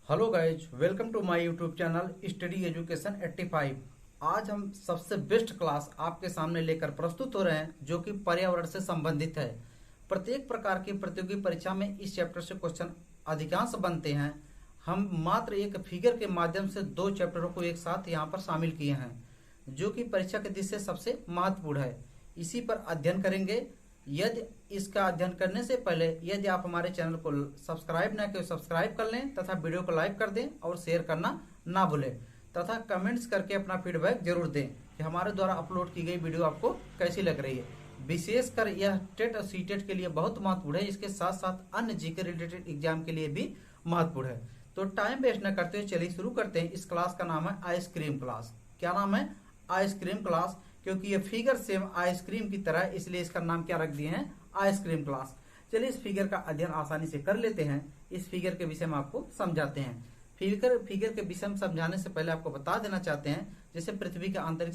Hello guys, welcome to my YouTube channel study education 85। आज हम सबसे बेस्ट क्लास आपके सामने लेकर प्रस्तुत हो रहे हैं जो कि पर्यावरण से संबंधित है। प्रत्येक प्रकार की प्रतियोगी परीक्षा में इस चैप्टर से क्वेश्चन अधिकांश बनते हैं। हम मात्र एक फिगर के माध्यम से दो चैप्टरों को एक साथ यहाँ पर शामिल किए हैं जो कि परीक्षा के दृष्टि से सबसे महत्वपूर्ण है। इसी पर अध्ययन करेंगे। यदि इसका अध्ययन करने से पहले यदि आप हमारे चैनल को सब्सक्राइब न करें, सब्सक्राइब कर लें तथा वीडियो को लाइक कर दें और शेयर करना ना भूलें तथा कमेंट्स करके अपना फीडबैक जरूर दें कि हमारे द्वारा अपलोड की गई वीडियो आपको कैसी लग रही है। विशेषकर यह टेट और सीटेट के लिए बहुत महत्वपूर्ण है, इसके साथ साथ अन्य जीके रिलेटेड एग्जाम के लिए भी महत्वपूर्ण है। तो टाइम वेस्ट न करते हुए चलिए शुरू करते हैं। इस क्लास का नाम है आइसक्रीम क्लास। क्या नाम है? Ice cream class. क्योंकि ये फिगर सेम आइसक्रीम की तरह है इसलिए इसका नाम क्या रख दिए हैं? Ice cream class. चलिए इस फिगर का अध्ययन आसानी से कर लेते हैं। इस फिगर के विषय में आपको समझाते हैं। फिगर के विषय में समझाने से पहले आपको बता देना चाहते हैं, जैसे पृथ्वी की आंतरिक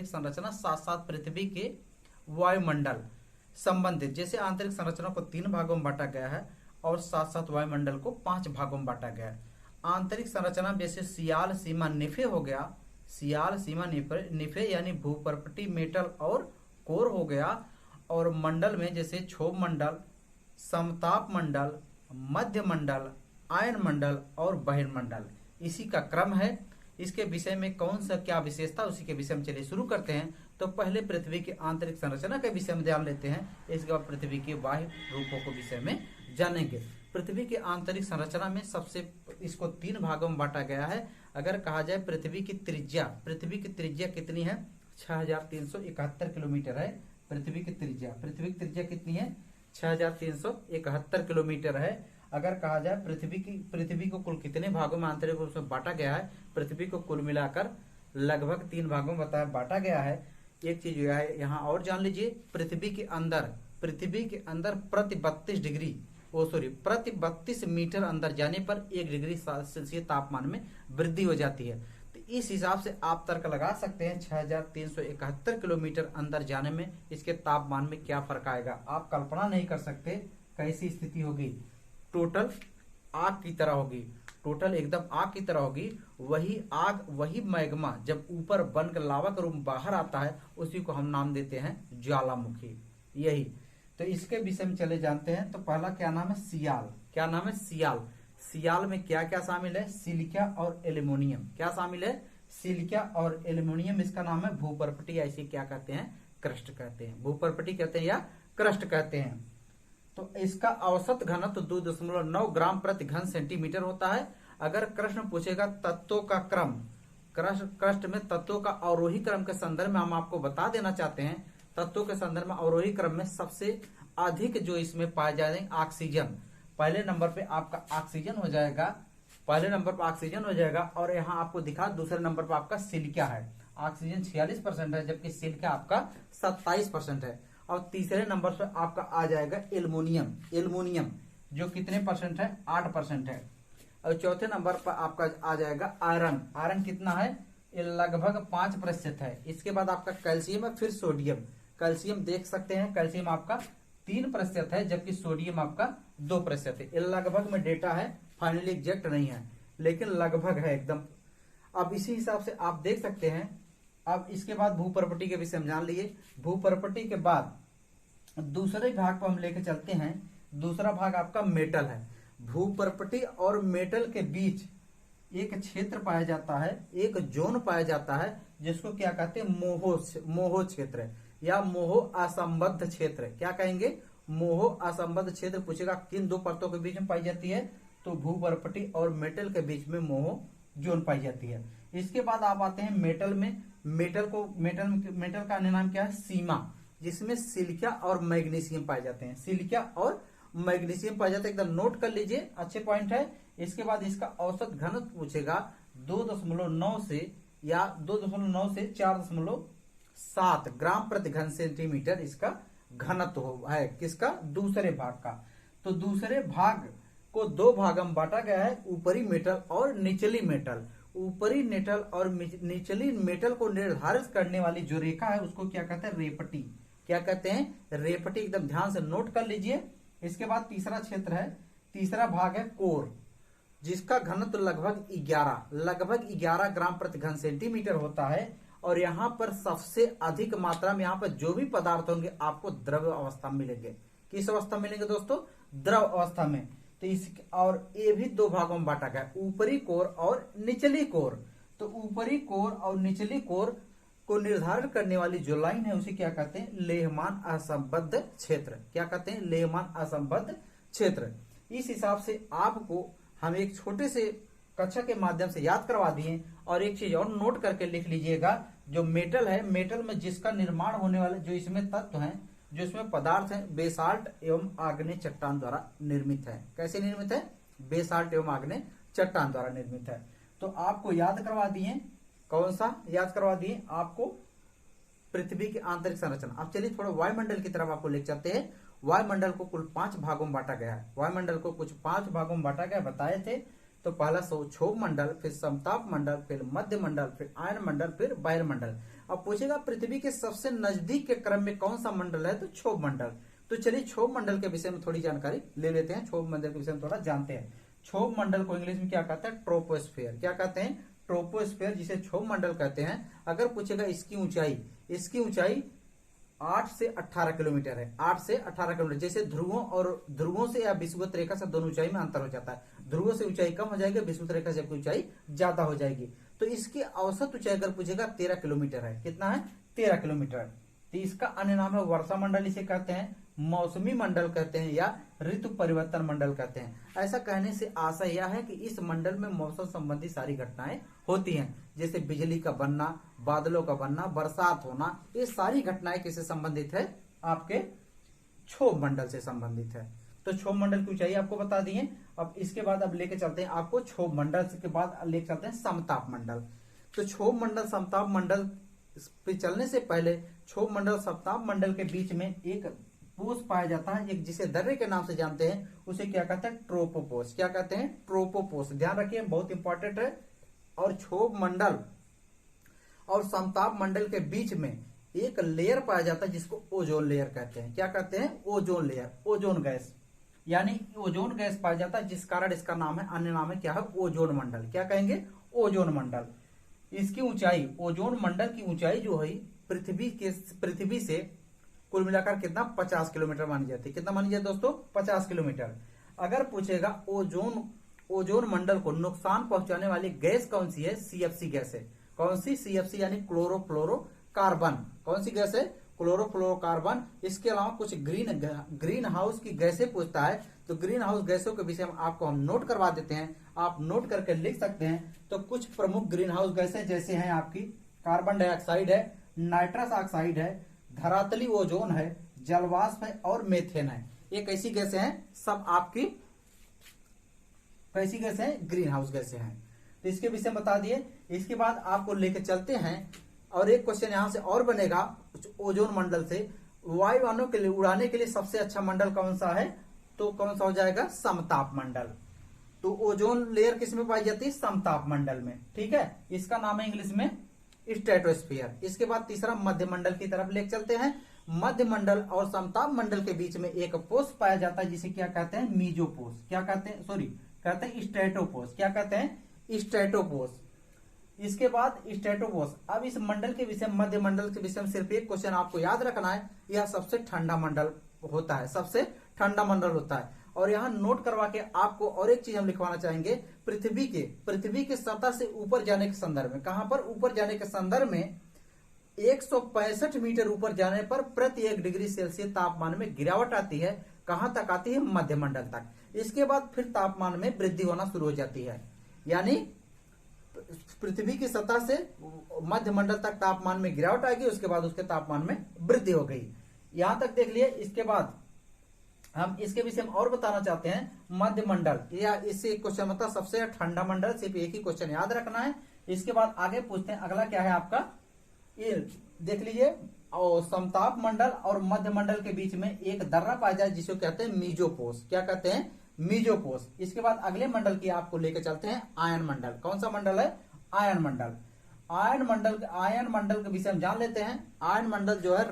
संरचना साथ साथ पृथ्वी के वायुमंडल संबंधित, जैसे आंतरिक संरचना को 3 भागों में बांटा गया है और साथ साथ वायुमंडल को 5 भागों में बांटा गया है। आंतरिक संरचना जैसे सियाल, सीमा, निफे हो गया। सियाल, सीमा, निफे यानी भूपर्पटी, मेटल और कोर हो गया। और मंडल में जैसे क्षोभ मंडल, समताप मंडल, मध्य मंडल, आयन मंडल और बहिर्मंडल, इसी का क्रम है। इसके विषय में कौन सा क्या विशेषता, उसी के विषय में चलिए शुरू करते हैं। तो पहले पृथ्वी की आंतरिक संरचना के विषय में ध्यान लेते हैं, इसके बाद पृथ्वी के बाह्य रूपों को विषय में जानेंगे। पृथ्वी की आंतरिक संरचना में सबसे इसको 3 भागों में बांटा गया है। अगर कहा जाए पृथ्वी की त्रिज्या कितनी है? 6371 किलोमीटर है पृथ्वी की त्रिज्या कितनी है? 6371 किलोमीटर है। अगर कहा जाए पृथ्वी को कुल कितने भागों में आंतरिक रूप से बांटा गया है? पृथ्वी को कुल मिलाकर लगभग 3 भागों में बांटा गया है। एक चीज यहाँ और जान लीजिए, पृथ्वी के अंदर प्रति 32 मीटर अंदर जाने पर 1 डिग्री सेल्सियस तापमान में वृद्धि हो जाती है। तो इस हिसाब से आप तर्क लगा सकते हैं 6371 किलोमीटर अंदर जाने में इसके तापमान में क्या फर्क आएगा। आप कल्पना नहीं कर सकते कैसी स्थिति होगी। टोटल आग की तरह होगी, टोटल एकदम आग की तरह होगी। वही आग, वही मैग्मा जब ऊपर बनकर लावा के रूप में बाहर आता है, उसी को हम नाम देते हैं ज्वालामुखी। यही तो इसके विषय में चले जानते हैं। तो पहला क्या नाम है? सियाल। क्या नाम है? सियाल। सियाल में क्या क्या शामिल है? सिलिका और एल्यूमिनियम। क्या शामिल है? सिलिका और एल्यूमिनियम। इसका नाम है भूपर्पटी, ऐसे क्या कहते हैं? क्रस्ट कहते हैं। भूपर्पटी कहते हैं या क्रस्ट कहते हैं। तो इसका औसत घनत्व 2.9 ग्राम प्रति घन सेंटीमीटर होता है। अगर प्रश्न पूछेगा तत्वों का क्रम, क्रस्ट में तत्वों का अवरोही क्रम के संदर्भ में हम आपको बता देना चाहते हैं। तत्वों के संदर्भ में अवरोही क्रम में सबसे अधिक जो इसमें पाए जाएंगे ऑक्सीजन। पहले नंबर पे आपका ऑक्सीजन हो जाएगा, और यहाँ आपको दिखा दूसरे नंबर पर आपका सिलिका है। ऑक्सीजन 46% है जबकि सिलिका आपका 27% है। और तीसरे नंबर पर आपका आ जाएगा एल्युमिनियम जो कितने परसेंट है? 8% है। और चौथे नंबर पर आपका आ जाएगा आयरन कितना है? लगभग 5% है। इसके बाद आपका कैल्शियम है, फिर सोडियम। कैल्शियम देख सकते हैं, कैल्शियम आपका 3% है जबकि सोडियम आपका 2% है। लगभग में डेटा है, फाइनली एग्जैक्ट नहीं है लेकिन लगभग है एकदम। अब इसी हिसाब से आप देख सकते हैं। अब इसके बाद भूपर्पटी के विषय में जान लिए। भूपर्पटी के बाद दूसरे भाग पर हम लेके चलते हैं। दूसरा भाग आपका मेटल है। भूपर्पटी और मेटल के बीच एक क्षेत्र पाया जाता है, एक जोन पाया जाता है जिसको क्या कहते हैं? मोहो क्षेत्र या मोहो असंबद्ध क्षेत्र। क्या कहेंगे? मोहो असंबद्ध क्षेत्र। पूछेगा किन 2 परतों के बीच में पाई जाती है? तो भूपर्पटी और मेटल के बीच में मोहो जोन पाई जाती है। इसके बाद आप आते हैं मेटल में। मेटल का अन्य नाम क्या है? सीमा, जिसमें सिलिका और मैग्नीशियम पाए जाते हैं। सिलिका और मैग्नीशियम पाए जाते हैं, एकदम नोट कर लीजिए, अच्छे पॉइंट है। इसके बाद इसका औसत घनत्व पूछेगा 2.9 से 4.7 ग्राम प्रति घन सेंटीमीटर इसका घनत्व है। किसका? दूसरे भाग का। तो दूसरे भाग को 2 भाग में बांटा गया है, ऊपरी मेटल और निचली मेटल। ऊपरी मेटल और निचली मेटल को निर्धारित करने वाली जो रेखा है उसको क्या कहते हैं? रेपटी। क्या कहते हैं? रेपटी। एकदम ध्यान से नोट कर लीजिए। इसके बाद तीसरा क्षेत्र है, तीसरा भाग है कोर। जिसका घनत्व लगभग 11 ग्राम प्रति घन सेंटीमीटर होता है। और यहाँ पर सबसे अधिक मात्रा में यहाँ पर जो भी पदार्थ होंगे आपको द्रव अवस्था में मिलेंगे। किस अवस्था में मिलेंगे दोस्तों? द्रव अवस्था में। तो इस और ये भी दो भागों में बांटा गया, ऊपरी कोर और निचली कोर। तो ऊपरी कोर और निचली कोर को निर्धारित करने वाली जो लाइन है उसे क्या कहते हैं? लेहमान असंबद्ध क्षेत्र। क्या कहते हैं? लेहमान असंबद्ध क्षेत्र। इस हिसाब से आपको हम एक छोटे से कक्षा के माध्यम से याद करवा दिए। और एक चीज और नोट करके लिख लीजिएगा, जो मेटल है, मेटल में जिसका निर्माण होने वाले जो इसमें तत्व हैं, जो इसमें पदार्थ हैं, बेसाल्ट एवं आग्नेय चट्टान द्वारा निर्मित है। कैसे निर्मित है? बेसाल्ट एवं आग्नेय चट्टान द्वारा निर्मित है। तो आपको याद करवा दिए, कौन सा याद करवा दिए? आपको पृथ्वी की आंतरिक संरचना। अब चलिए थोड़ा वायुमंडल की तरफ आपको ले चलते हैं। वायुमंडल को कुल 5 भागों में बांटा गया है। वायुमंडल को कुछ 5 भागों में बांटा गया, बताए थे। तो पहला क्षोभ मंडल, फिर समताप मंडल, फिर मध्य मंडल, फिर आयन मंडल, फिर बहिर्मंडल। अब पूछेगा पृथ्वी के सबसे नजदीक के क्रम में कौन सा मंडल है? तो क्षोभ मंडल। तो चलिए क्षोभ मंडल के विषय में थोड़ी जानकारी ले लेते हैं। क्षोभ मंडल के विषय में थोड़ा जानते हैं। क्षोभ मंडल को इंग्लिश में क्या कहते हैं? ट्रोपोस्फेयर। क्या कहते हैं? ट्रोपोस्फेयर, जिसे क्षोभ मंडल कहते हैं। अगर पूछेगा इसकी ऊंचाई 8 से 18 किलोमीटर है। 8 से 18 किलोमीटर। जैसे ध्रुवों से या विषुवत रेखा से दोनों ऊंचाई में अंतर हो जाता है। ध्रुवों से ऊंचाई कम हो जाएगी, विषुवत रेखा से ऊंचाई ज्यादा हो जाएगी। तो इसकी औसत ऊंचाई अगर पूछेगा 13 किलोमीटर है। कितना है? 13 किलोमीटर। तो इसका अन्य नाम है वर्षा मंडल, इसे कहते हैं मौसमी मंडल कहते हैं, या ऋतु परिवर्तन मंडल कहते हैं। ऐसा कहने से आशा यह है कि इस मंडल में मौसम संबंधी सारी घटनाएं होती हैं, जैसे बिजली का बनना, बादलों का बनना, बरसात होना। ये सारी घटनाएं किससे संबंधित है? आपके क्षोभ मंडल से संबंधित है। तो क्षोभ मंडल की ऊंचाई आपको बता दिए। अब इसके बाद अब लेके चलते हैं आपको क्षोभ मंडल के बाद लेके चलते हैं समताप मंडल। तो क्षोभ मंडल समताप मंडल पे चलने से पहले क्षोभ मंडल समताप मंडल के बीच में एक पोष पाया जाता है, एक जिसे दर्रे के नाम से जानते हैं, उसे क्या कहते हैं? ट्रोपोपोस। क्या कहते हैं? ट्रोपोपोस। ध्यान रखिए, बहुत इंपॉर्टेंट है। और क्षोभ मंडल और समताप मंडल के बीच में एक लेयर पाया जाता है जिसको ओजोन लेयर कहते हैं। क्या कहते हैं? ओजोन लेयर, ओजोन गैस, यानी ओजोन गैस पाया जाता है, जिस कारण इसका नाम है, अन्य नाम है क्या है? ओजोन मंडल। क्या कहेंगे? ओजोन मंडल। इसकी ऊंचाई, ओजोन मंडल की ऊंचाई जो है पृथ्वी से कुल मिलाकर कितना? 50 किलोमीटर मानी जाती है। कितना मानी जाती है दोस्तों? 50 किलोमीटर। अगर पूछेगा ओजोन मंडल को नुकसान पहुंचाने वाली गैस कौन सी है? सीएफसी गैस है। कौन सी? सीएफसी यानी क्लोरोफ्लोरोकार्बन। कौन सी गैस है? क्लोरोफ्लोरोकार्बन। इसके अलावा कुछ ग्रीन हाउस की गैसें पूछता है। तो ग्रीन हाउस गैसों के विषय में आपको हम नोट करवा देते हैं, आप नोट करके लिख सकते हैं। तो कुछ प्रमुख ग्रीन हाउस गैसें जैसे हैं आपकी कार्बन डाइऑक्साइड है, नाइट्रस ऑक्साइड है, धरातली ओजोन है, जलवाष्प है और मेथेन है। ये कैसी गैसें हैं? सब आपकी कैसी गैसें हैं? ग्रीन हाउस गैसें हैं। तो इसके विषय में बता दिए। इसके बाद आपको लेके चलते हैं और एक क्वेश्चन यहां से और बनेगा ओजोन मंडल से। वायुयानों के लिए उड़ाने के लिए सबसे अच्छा मंडल कौन सा है? तो कौन सा हो जाएगा? समताप मंडल। तो ओजोन लेयर किस में पाई जाती है? समताप मंडल में। ठीक है, इसका नाम है इंग्लिश में स्ट्रेटोस्फीयर। इसके बाद तीसरा मध्य मंडल की तरफ ले चलते हैं। मध्य मंडल और समताप मंडल के बीच में एक पोष पाया जाता है जिसे क्या कहते हैं? मीजोपोष। क्या कहते हैं? कहते हैं स्ट्रेटोपोष। क्या कहते हैं? स्ट्रेटोपोष। इसके बाद स्ट्रेटोपोष। अब इस मंडल के विषय, मध्य मंडल के विषय में सिर्फ एक क्वेश्चन आपको याद रखना है, यह सबसे ठंडा मंडल होता है, सबसे ठंडा मंडल होता है। और यहाँ नोट करवा के आपको और एक चीज हम लिखवाना चाहेंगे, पृथ्वी के सतह से ऊपर जाने के संदर्भ में। कहां पर? ऊपर जाने के संदर्भ में 165 मीटर ऊपर जाने पर प्रति 1 डिग्री सेल्सियस तापमान में गिरावट आती है। कहां तक आती है? मध्य मंडल तक। इसके बाद फिर तापमान में वृद्धि होना शुरू हो जाती है, यानी पृथ्वी की सतह से मध्य मंडल तक तापमान में गिरावट आएगी, उसके बाद उसके तापमान में वृद्धि हो गई। यहां तक देख लिए। इसके बाद हम इसके विषय में और बताना चाहते हैं, मध्य मंडल या इससे क्वेश्चन मतलब सबसे ठंडा मंडल, सिर्फ एक ही क्वेश्चन याद रखना है। इसके बाद आगे पूछते हैं, अगला क्या है आपका? ये देख लीजिए, और समताप मंडल और मध्य मंडल के बीच में एक दर्रा पाया जाए जिसे कहते हैं मीजोपोष। क्या कहते हैं? मीजोपोष। इसके बाद अगले मंडल की आपको लेकर चलते हैं आयन मंडल। कौन सा मंडल है? आयन मंडल। आयन मंडल के विषय में जान लेते हैं। आयन मंडल जो है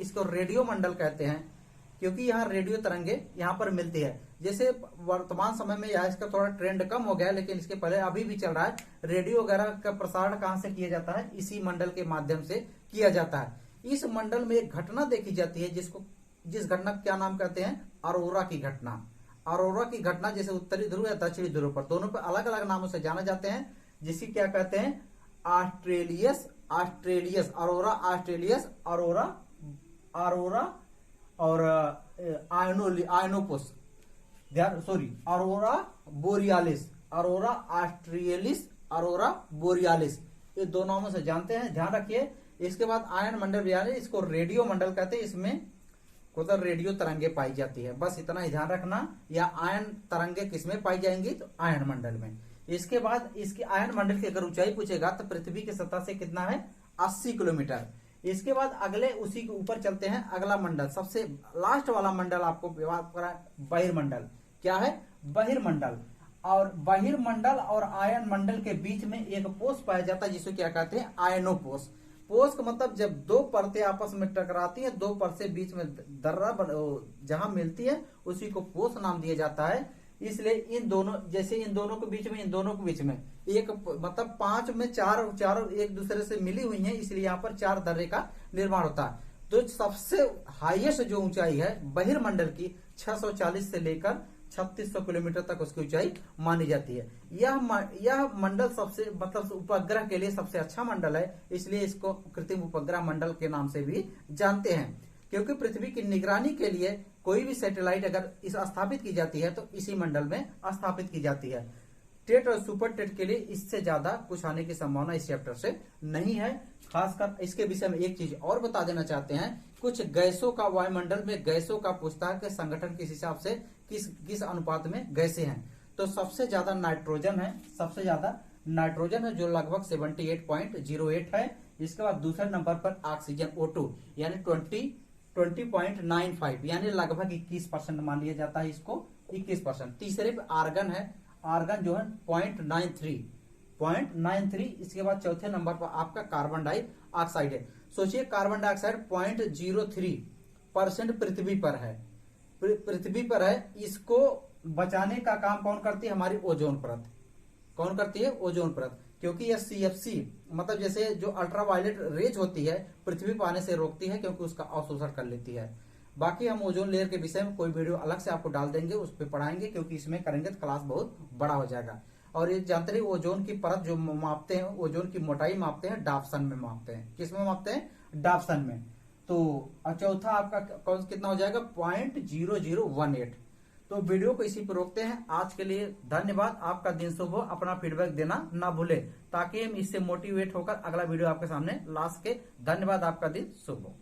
इसको रेडियो मंडल कहते हैं। क्योंकि यहाँ रेडियो तरंगे यहाँ पर मिलती है। जैसे वर्तमान समय में यह इसका थोड़ा ट्रेंड कम हो गया है, लेकिन इसके पहले अभी भी चल रहा है। रेडियो वगैरह का प्रसारण कहाँ से किया जाता है? इसी मंडल के माध्यम से किया जाता है। इस मंडल में एक घटना देखी जाती है जिस घटना का क्या नाम कहते हैं? अरोरा की घटना। अरोरा की घटना जैसे उत्तरी ध्रुव या दक्षिणी ध्रुव पर, दोनों पर अलग अलग नामों से जाना जाते हैं, जिसे क्या कहते हैं? ऑस्ट्रेलियस अरोरा ऑस्ट्रेलियस, अरोरा और आयनोपोस, aurora borealis, aurora australis, aurora borealis, ये दो नामों से जानते हैं, ध्यान रखिए। इसके बाद आयन मंडल, यानी इसको रेडियो मंडल कहते हैं। इसमें उधर रेडियो तरंगे पाई जाती है, बस इतना ही ध्यान रखना। या आयन तरंगे किसमें पाई जाएंगी? तो आयन मंडल में। इसके बाद इसकी आयन मंडल की अगर ऊंचाई पूछेगा तो पृथ्वी की सतह से कितना है? 80 किलोमीटर। इसके बाद अगले उसी के ऊपर चलते हैं, अगला मंडल, सबसे लास्ट वाला मंडल आपको बहिर्मंडल। क्या है? बहिर्मंडल। और बहिर्मंडल और आयन मंडल के बीच में एक पोष पाया जाता है, जिसे क्या कहते हैं? आयनोपोष। पोष का मतलब जब दो परतें आपस में टकराती हैं, दो परतें बीच में दर्रा जहां मिलती है, उसी को पोष नाम दिया जाता है। इसलिए इन दोनों के बीच में एक मतलब 5 में चार एक दूसरे से मिली हुई हैं, इसलिए यहाँ पर 4 दर्रे का निर्माण होता है। तो सबसे हाईएस्ट जो ऊंचाई है बहिर्मंडल की 640 से लेकर 3600 किलोमीटर तक उसकी ऊंचाई मानी जाती है। यह मंडल सबसे मतलब उपग्रह के लिए सबसे अच्छा मंडल है, इसलिए इसको कृत्रिम उपग्रह मंडल के नाम से भी जानते हैं। क्योंकि पृथ्वी की निगरानी के लिए कोई भी सैटेलाइट अगर स्थापित की जाती है तो इसी मंडल में स्थापित की जाती है। टेट और सुपर टेट के लिए इससे ज्यादा कुछ आने की संभावना इस चैप्टर से नहीं है। खासकर इसके विषय में एक चीज और बता देना चाहते हैं, कुछ गैसों का वायुमंडल में गैसों का पूछता है कि संगठन किस हिसाब से किस अनुपात में गैसें हैं। तो सबसे ज्यादा नाइट्रोजन है, जो लगभग 78.08 है। इसके बाद दूसरे नंबर पर ऑक्सीजन O2 यानी 20.95 यानी लगभग 21% मान लिया जाता है इसको, 21%। तीसरे पे आर्गन है, आर्गन जो है 0.93। इसके बाद चौथे नंबर पर आपका कार्बन डाइऑक्साइड है। सोचिए कार्बन डाइऑक्साइड 0.03% पृथ्वी पर है। इसको बचाने का काम कौन करती है? हमारी ओजोन परत। कौन करती है? ओजोन परत। क्योंकि यह CFC मतलब जैसे जो अल्ट्रावायलेट रेज होती है पृथ्वी पर आने से रोकती है, क्योंकि उसका अवशोषण कर लेती है। बाकी हम ओजोन लेयर के विषय में कोई वीडियो अलग से आपको डाल देंगे, उस पर पढ़ाएंगे, क्योंकि इसमें करेंगे तो क्लास बहुत बड़ा हो जाएगा। और ये जानते रहिए ओजोन की परत जो मापते हैं, ओजोन की मोटाई मापते हैं डाप्सन में मापते हैं। किस में मापते हैं? डाप्सन में। तो चौथा आपका कौन कितना हो जाएगा? 0.0018। तो वीडियो को इसी पर रोकते हैं। आज के लिए धन्यवाद। आपका दिन शुभ हो। अपना फीडबैक देना ना भूले, ताकि हम इससे मोटिवेट होकर अगला वीडियो आपके सामने ला सके। धन्यवाद। आपका दिन शुभ हो।